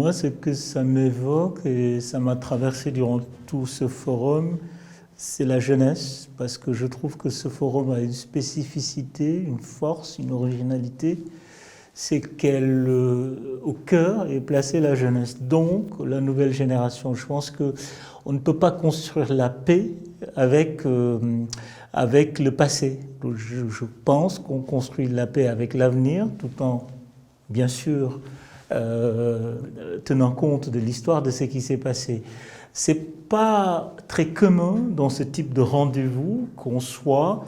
Moi, ce que ça m'évoque, et ça m'a traversé durant tout ce forum, c'est la jeunesse, parce que je trouve que ce forum a une spécificité, une force, une originalité, c'est qu'elle, au cœur, est placée la jeunesse. Donc, la nouvelle génération. Je pense qu'on ne peut pas construire la paix avec le passé. Donc, je pense qu'on construit la paix avec l'avenir, tout en, bien sûr, tenant compte de l'histoire de ce qui s'est passé. C'est pas très commun dans ce type de rendez-vous qu'on soit,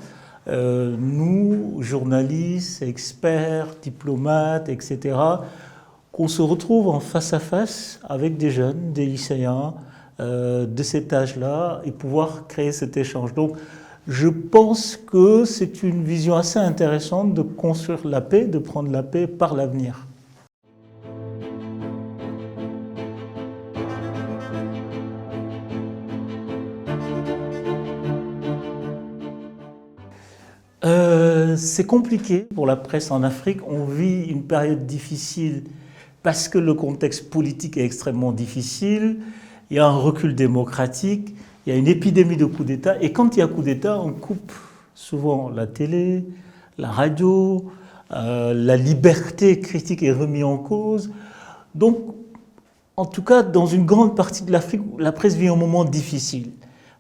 nous, journalistes, experts, diplomates, etc., qu'on se retrouve en face à face avec des jeunes, des lycéens de cet âge-là et pouvoir créer cet échange. Donc, je pense que c'est une vision assez intéressante de construire la paix, de prendre la paix par l'avenir. C'est compliqué pour la presse en Afrique. On vit une période difficile parce que le contexte politique est extrêmement difficile. Il y a un recul démocratique, il y a une épidémie de coups d'État. Et quand il y a coup d'État, on coupe souvent la télé, la radio, la liberté critique est remise en cause. Donc, en tout cas, dans une grande partie de l'Afrique, la presse vit un moment difficile.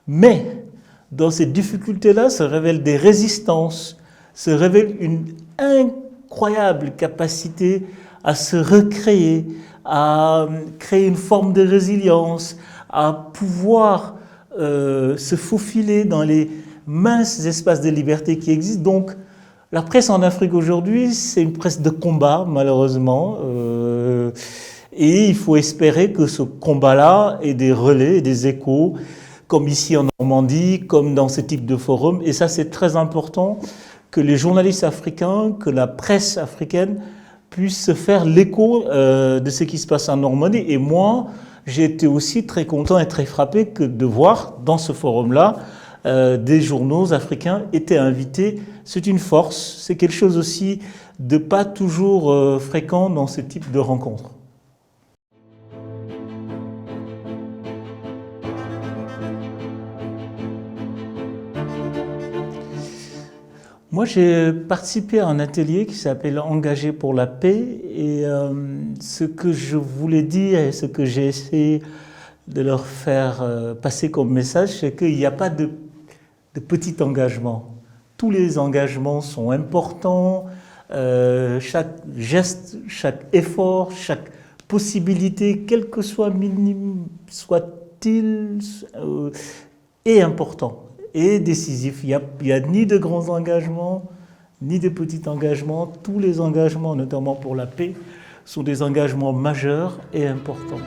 Mais dans ces difficultés-là se révèlent des résistances, se révèle une incroyable capacité à se recréer, à créer une forme de résilience, à pouvoir se faufiler dans les minces espaces de liberté qui existent. Donc, la presse en Afrique aujourd'hui, c'est une presse de combat, malheureusement. Et il faut espérer que ce combat-là ait des relais et des échos, comme ici en Normandie, comme dans ce type de forum. Et ça, c'est très important que les journalistes africains, que la presse africaine puisse se faire l'écho de ce qui se passe en Normandie. Et moi, j'ai été aussi très content et très frappé de voir dans ce forum-là des journaux africains étaient invités. C'est une force, c'est quelque chose aussi de pas toujours fréquent dans ce type de rencontres. Moi, j'ai participé à un atelier qui s'appelle Engagé pour la paix et ce que je voulais dire et ce que j'ai essayé de leur faire passer comme message, c'est qu'il n'y a pas de petit engagement. Tous les engagements sont importants, chaque geste, chaque effort, chaque possibilité, quel que soit minime soit-il, est important et décisif. Il n'y a ni de grands engagements, ni de petits engagements. Tous les engagements, notamment pour la paix, sont des engagements majeurs et importants.